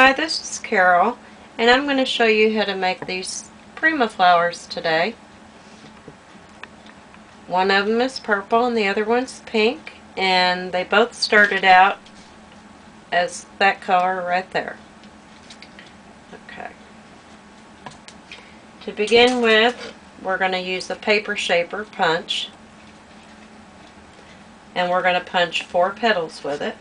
Hi, this is Carol, and I'm going to show you how to make these Prima flowers today. One of them is purple and the other one's pink, and they both started out as that color right there. Okay. To begin with, we're going to use a paper shaper punch, and we're going to punch 4 petals with it.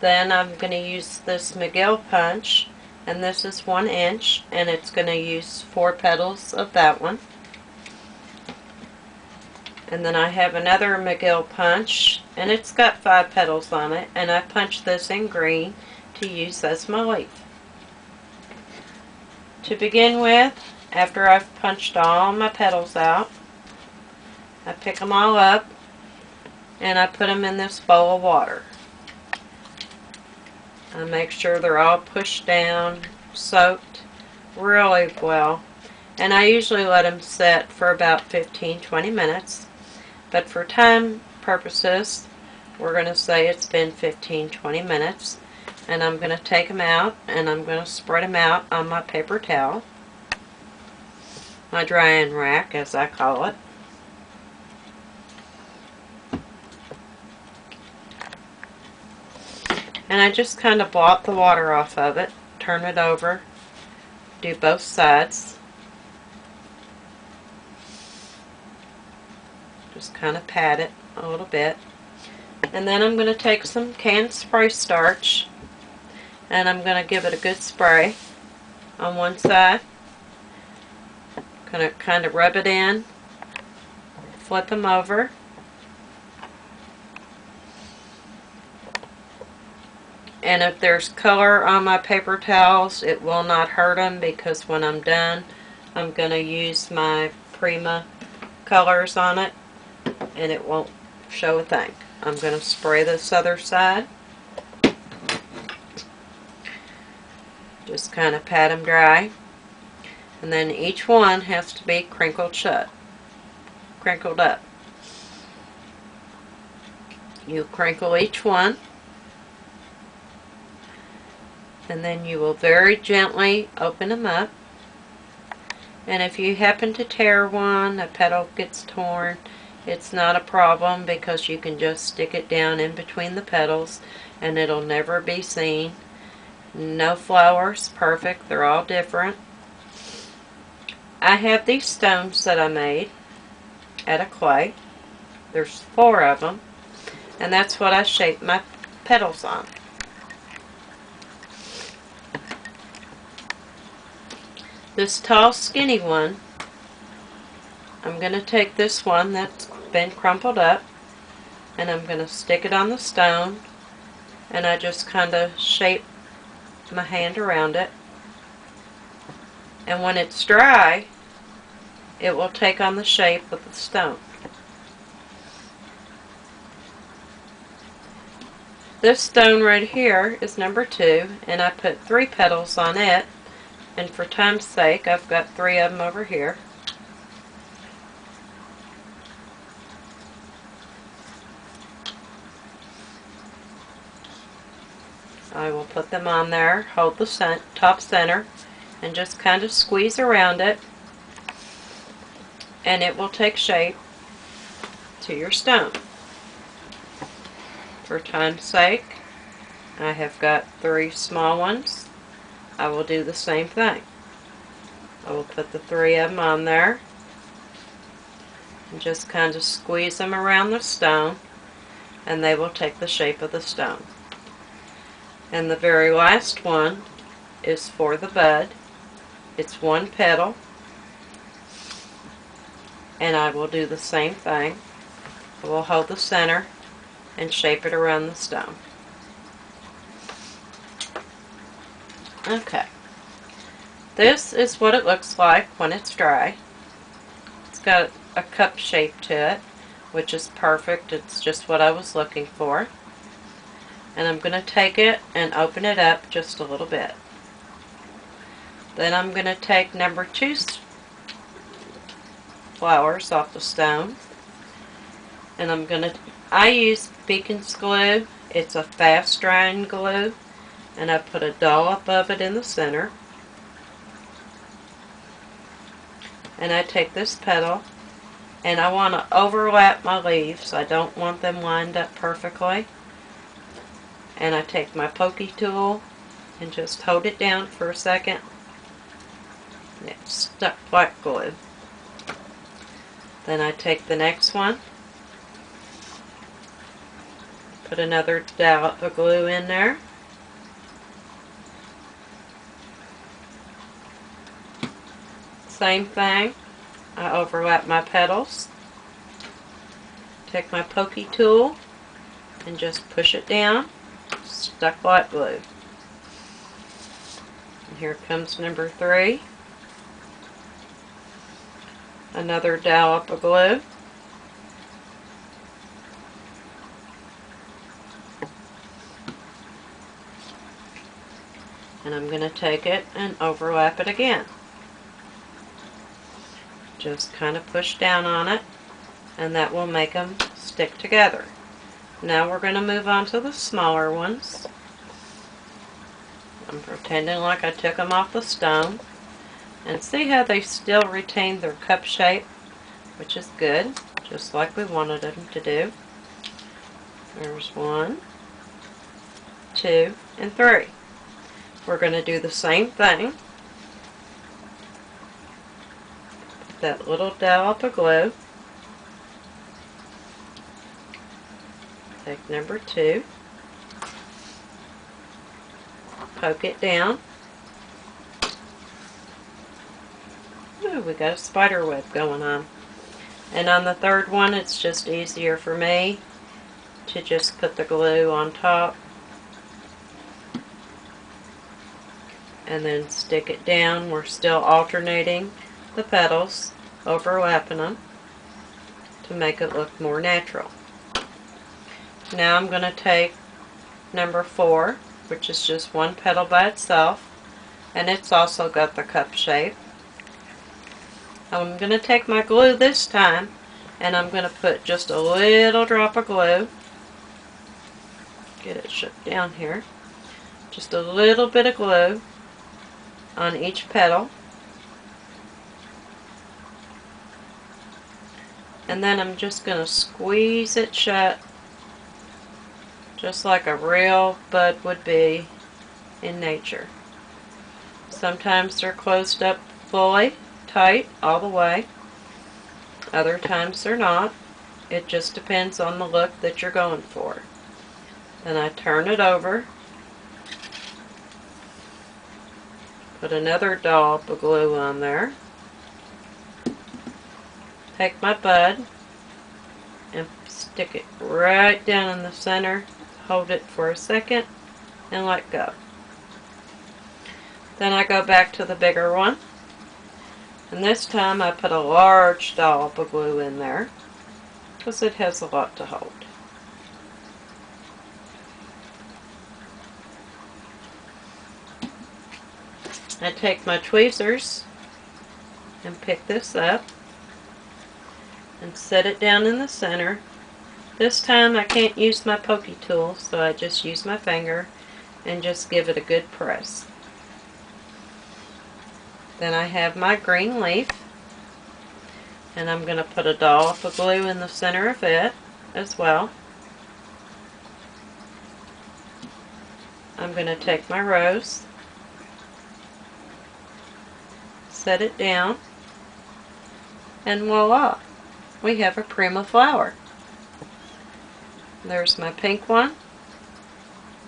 Then I'm going to use this McGill punch, and this is 1 inch, and it's going to use 4 petals of that one. And then I have another McGill punch, and it's got 5 petals on it, and I punch this in green to use as my leaf. To begin with, after I've punched all my petals out, I pick them all up and I put them in this bowl of water. I make sure they're all pushed down, soaked really well, and I usually let them set for about 15-20 minutes, but for time purposes we're going to say it's been 15-20 minutes, and I'm going to take them out and I'm going to spread them out on my paper towel, my drying rack as I call it. And I just kind of blot the water off of it, turn it over, do both sides. Just kind of pat it a little bit. And then I'm going to take some canned spray starch and I'm going to give it a good spray on one side. Going to kind of rub it in, flip them over. And if there's color on my paper towels, it will not hurt them, because when I'm done, I'm going to use my Prima colors on it, and it won't show a thing. I'm going to spray this other side. Just kind of pat them dry. And then each one has to be crinkled shut, crinkled up. You crinkle each one. And then you will very gently open them up. And if you happen to tear one, a petal gets torn, it's not a problem, because you can just stick it down in between the petals and it'll never be seen. No flower's perfect, they're all different. I have these stones that I made out of clay. There's 4 of them, and that's what I shape my petals on. This tall skinny one, I'm going to take this one that's been crumpled up and I'm going to stick it on the stone, and I just kind of shape my hand around it, and when it's dry it will take on the shape of the stone. This stone right here is number 2, and I put 3 petals on it. And for time's sake, I've got 3 of them over here. I will put them on there, hold the top center, and just kind of squeeze around it, and it will take shape to your stone. For time's sake, I have got 3 small ones. I will do the same thing. I will put the 3 of them on there and just kind of squeeze them around the stone, and they will take the shape of the stone. And the very last one is for the bud. It's 1 petal, and I will do the same thing. I will hold the center and shape it around the stone. Okay, this is what it looks like when it's dry. It's got a cup shape to it, which is perfect. It's just what I was looking for. And I'm going to take it and open it up just a little bit. Then I'm going to take number 2 flowers off the stone, and I use Beacon's glue. It's a fast drying glue, and I put a dollop of it in the center. And I take this petal, and I want to overlap my leaves. I don't want them lined up perfectly. And I take my pokey tool and just hold it down for a second. It's stuck like glue. Then I take the next one, put another dollop of glue in there. Same thing, I overlap my petals, take my pokey tool and just push it down, stuck like glue. And here comes number 3. Another dollop of glue. And I'm going to take it and overlap it again. Just kind of push down on it, and that will make them stick together. Now we're going to move on to the smaller ones. I'm pretending like I took them off the stone. And see how they still retain their cup shape, which is good, just like we wanted them to do. There's 1, 2, and 3. We're going to do the same thing. Put that little dollop of glue. Take number 2. Poke it down. Ooh, we got a spider web going on. And on the third one, it's just easier for me to just put the glue on top and then stick it down. We're still alternating the petals, overlapping them to make it look more natural. Now I'm going to take number 4, which is just one petal by itself, and it's also got the cup shape. I'm going to take my glue this time, and I'm going to put just a little drop of glue. Get it shook down here. Just a little bit of glue on each petal. And then I'm just going to squeeze it shut, just like a real bud would be in nature. Sometimes they're closed up fully, tight, all the way. Other times they're not. It just depends on the look that you're going for. Then I turn it over, put another dollop of glue on there, take my bud and stick it right down in the center, hold it for a second, and let go. Then I go back to the bigger one, and this time I put a large dollop of glue in there because it has a lot to hold. I take my tweezers and pick this up and set it down in the center. This time I can't use my pokey tool, so I just use my finger and just give it a good press. Then I have my green leaf, and I'm going to put a dollop of glue in the center of it as well. I'm going to take my rose, set it down, and voila, we have a Prima flower. There's my pink one,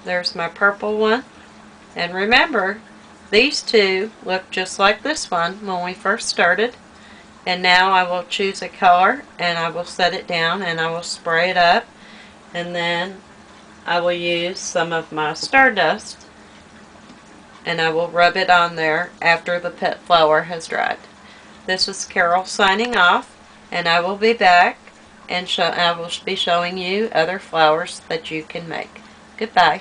there's my purple one, and remember, these two look just like this one when we first started. And now I will choose a color and I will set it down and I will spray it up, and then I will use some of my Stardust and I will rub it on there after the pet flower has dried. This is Carol signing off, and I will be back and I will be showing you other flowers that you can make. Goodbye.